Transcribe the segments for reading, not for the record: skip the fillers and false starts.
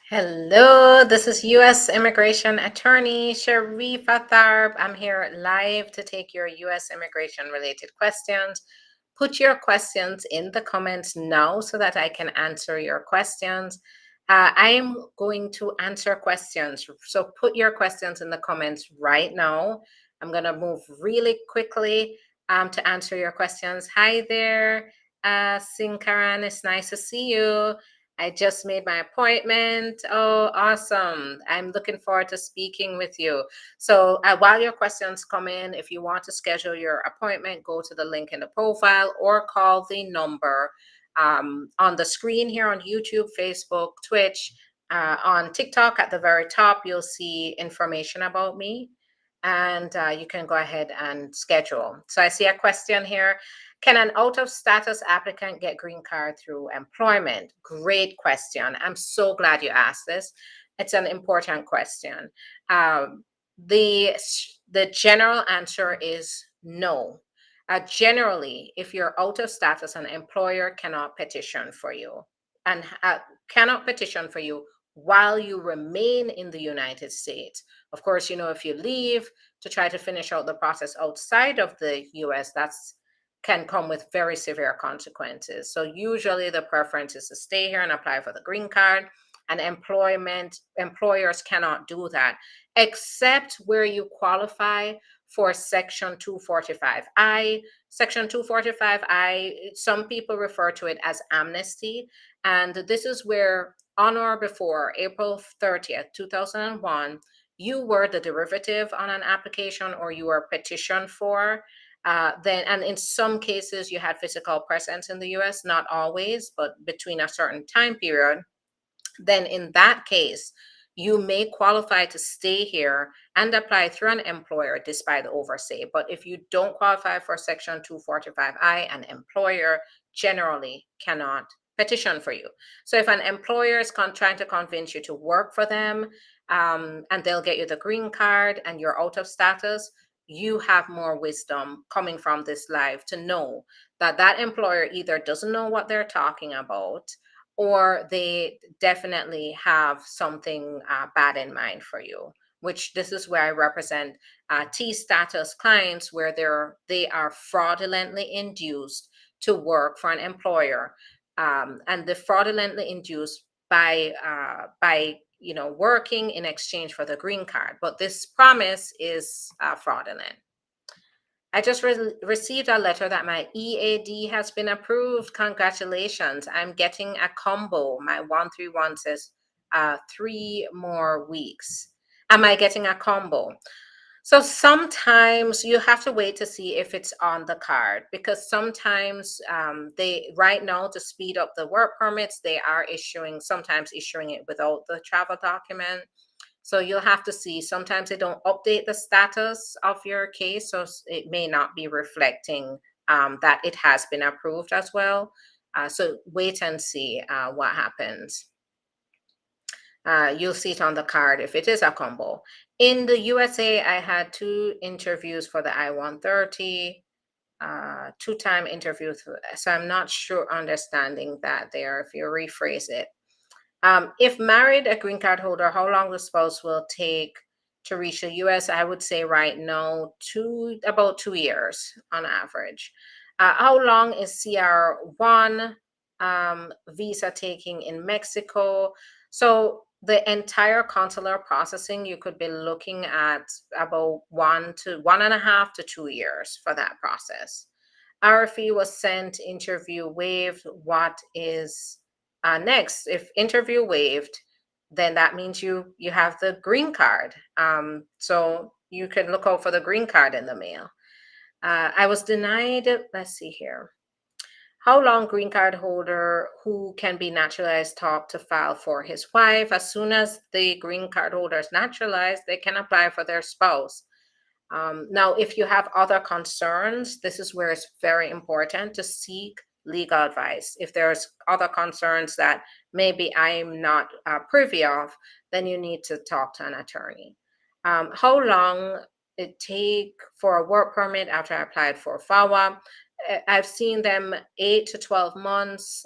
Hello, this is U.S. Immigration Attorney Sharifa Tharpe. I'm here live to take your U.S. immigration related questions. Put your questions in the comments now so that I can answer your questions. I'm going to answer questions, so put your questions in the comments right now. I'm going to move really quickly to answer your questions. Hi there, Sinkaran. It's nice to see you. I just made my appointment. Oh, awesome. I'm looking forward to speaking with you. So while your questions come in, if you want to schedule your appointment, go to the link in the profile or call the number on the screen here on YouTube, Facebook, Twitch, on TikTok. At the very top, you'll see information about me, and you can go ahead and schedule. So I see a question here. Can an out of status applicant get green card through employment? Great question. I'm so glad you asked this. It's an important question. Um, the the general answer is no. Generally, if you're out of status, an employer cannot petition for you and cannot petition for you while you remain in the United States. Of course, if you leave to try to finish out the process outside of the US, that's can come with very severe consequences. So usually the preference is to stay here and apply for the green card. And employers cannot do that except where you qualify for Section 245I. Section 245I, some people refer to it as amnesty. And this is where on or before April 30th, 2001, you were the derivative on an application or you were petitioned for. And in some cases, you had physical presence in the US, not always, but between a certain time period. Then in that case, you may qualify to stay here and apply through an employer despite the overstay. But if you don't qualify for Section 245I, an employer generally cannot petition for you. So if an employer is trying to convince you to work for them, and they'll get you the green card and you're out of status, you have more wisdom coming from this live to know that that employer either doesn't know what they're talking about or they definitely have something bad in mind for you, which this is where I represent T status clients where they are fraudulently induced to work for an employer, and the fraudulently induced by working in exchange for the green card, but this promise is fraudulent. I just received a letter that my EAD has been approved. Congratulations. I'm getting a combo. My 131 says 3 more weeks. Am I getting a combo? So sometimes you have to wait to see if it's on the card, because sometimes they right now, to speed up the work permits, they are sometimes issuing it without the travel document. So you'll have to see. Sometimes they don't update the status of your case, so it may not be reflecting that it has been approved as well. So wait and see what happens. You'll see it on the card if it is a combo. In the USA, I had 2 interviews for the I-130, 2-time interviews. So I'm not sure understanding that there, if you rephrase it. If married, a green card holder, how long the spouse will take to reach the US? I would say right now, about 2 years on average. How long is CR1 visa taking in Mexico? So the entire consular processing, you could be looking at about 1.5 to 2 years for that process. RFE was sent, interview waived. What is next? If interview waived, then that means you have the green card. So you can look out for the green card in the mail. I was denied. Let's see here. How long green card holder who can be naturalized talk to file for his wife? As soon as the green card holder is naturalized, they can apply for their spouse. Now, if you have other concerns, this is where it's very important to seek legal advice. If there's other concerns that maybe I'm not privy of, then you need to talk to an attorney. How long it take for a work permit after I applied for FAWA? I've seen them 8 to 12 months,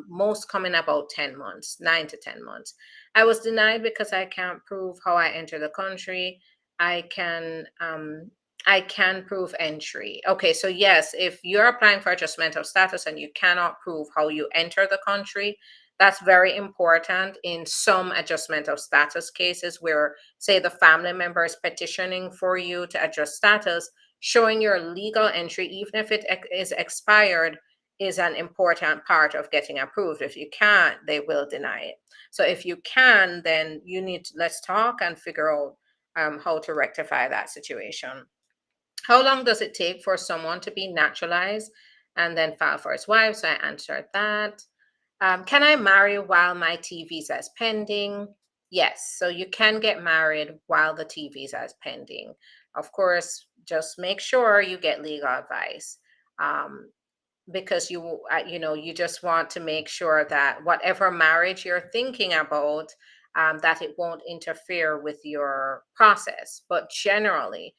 most coming about 10 months, 9 to 10 months. I was denied because I can't prove how I entered the country. I can I can prove entry. Okay, so yes, if you're applying for adjustment of status and you cannot prove how you enter the country, that's very important in some adjustment of status cases where, say, the family member is petitioning for you to adjust status. Showing your legal entry, even if it is expired, is an important part of getting approved. If you can't, they will deny it. So if you can, then you need to, let's talk and figure out how to rectify that situation. How long does it take for someone to be naturalized and then file for his wife? So I answered that. Can I marry while my T visa is pending? Yes, so you can get married while the T visa is pending. Of course, just make sure you get legal advice, um, because you just want to make sure that whatever marriage you're thinking about, that it won't interfere with your process. But generally,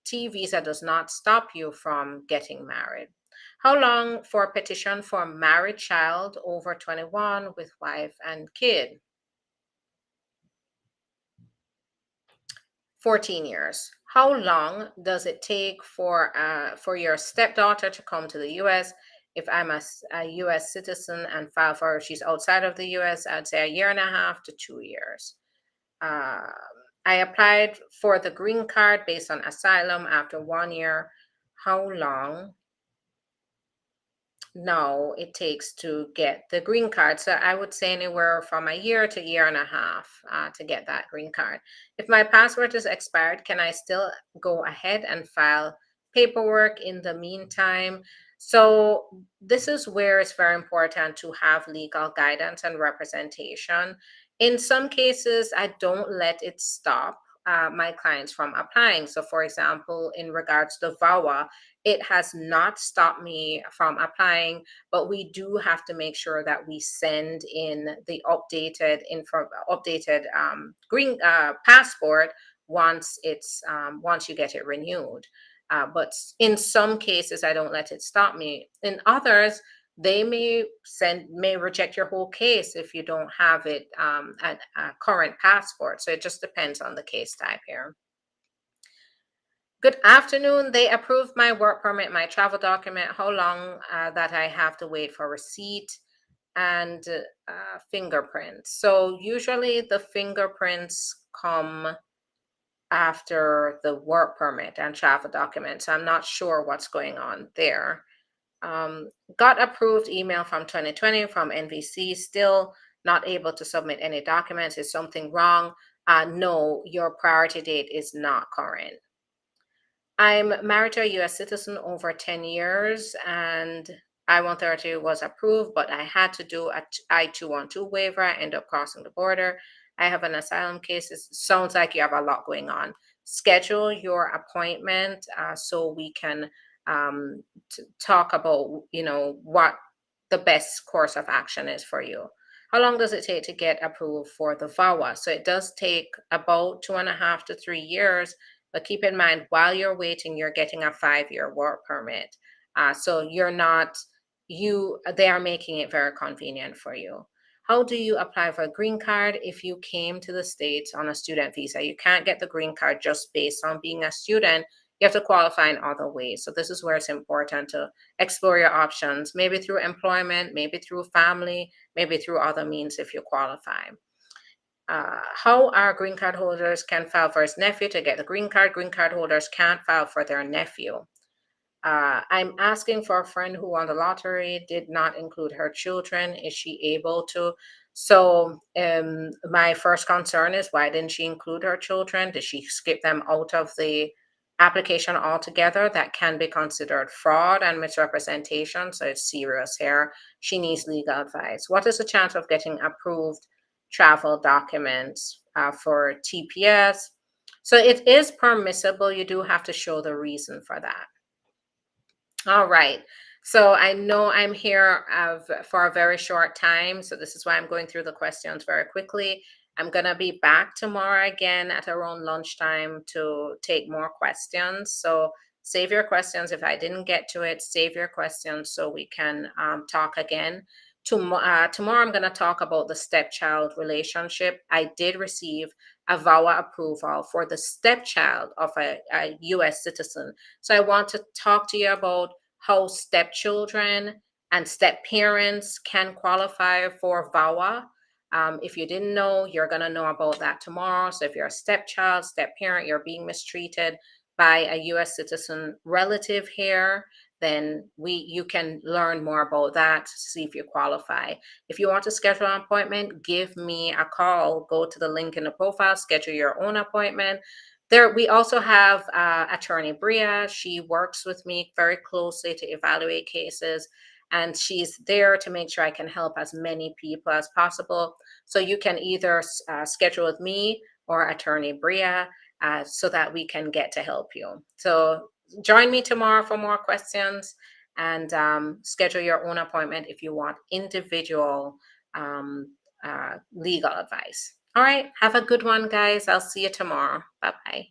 T visa does not stop you from getting married. How long for a petition for married child over 21 with wife and kid? 14 years. How long does it take for your stepdaughter to come to the US? If I'm a US citizen and file for her, she's outside of the US, I'd say a year and a half to 2 years. Um, I applied for the green card based on asylum after 1 year. How long no, it takes to get the green card. So I would say anywhere from a year to year and a half to get that green card. If my passport is expired, can I still go ahead and file paperwork in the meantime? So this is where it's very important to have legal guidance and representation. In some cases, I don't let it stop my clients from applying. So, for example, in regards to VAWA, it has not stopped me from applying, but we do have to make sure that we send in the updated green passport once you get it renewed. But in some cases, I don't let it stop me. In others, they may reject your whole case if you don't have it at a current passport. So it just depends on the case type here. Good afternoon. They approved my work permit, my travel document. How long that I have to wait for receipt and fingerprints? So usually the fingerprints come after the work permit and travel document. So I'm not sure what's going on there. Um, got approved email from 2020 from NVC. Still not able to submit any documents. Is something wrong? No, your priority date is not current. I'm married to a US citizen over 10 years and I-130 was approved, but I had to do a I-212 waiver. I ended up crossing the border. I have an asylum case. It sounds like you have a lot going on. Schedule your appointment so we can talk about, what the best course of action is for you. How long does it take to get approved for the VAWA? So it does take about 2.5 to 3 years, but keep in mind, while you're waiting, you're getting a 5-year work permit. So they are making it very convenient for you. How do you apply for a green card if you came to the States on a student visa? You can't get the green card just based on being a student. You have to qualify in other ways. So this is where it's important to explore your options, maybe through employment, maybe through family, maybe through other means if you qualify. How our green card holders can file for his nephew to get the green card. Green card holders can't file for their nephew. I'm asking for a friend who won the lottery, did not include her children. Is she able to? So my first concern is, why didn't she include her children? Did she skip them out of the application altogether? That can be considered fraud and misrepresentation. So it's serious here. She needs legal advice. What is the chance of getting approved travel documents for TPS? So it is permissible. You do have to show the reason for that. All right. So I know I'm here for a very short time. So this is why I'm going through the questions very quickly. I'm going to be back tomorrow again at around lunchtime to take more questions. So Save your questions. If I didn't get to it, save your questions so we can talk again. Tomorrow, I'm going to talk about the stepchild relationship. I did receive a VAWA approval for the stepchild of a US citizen. So I want to talk to you about how stepchildren and step parents can qualify for VAWA. If you didn't know, you're going to know about that tomorrow. So if you're a stepchild, step parent, you're being mistreated by a US citizen relative here, then you can learn more about that, see if you qualify. If you want to schedule an appointment, give me a call. Go to the link in the profile, schedule your own appointment. There, we also have Attorney Bria. She works with me very closely to evaluate cases, and she's there to make sure I can help as many people as possible. So you can either schedule with me or Attorney Bria so that we can get to help you. So join me tomorrow for more questions, and schedule your own appointment if you want individual legal advice. All right. Have a good one, guys. I'll see you tomorrow. Bye-bye.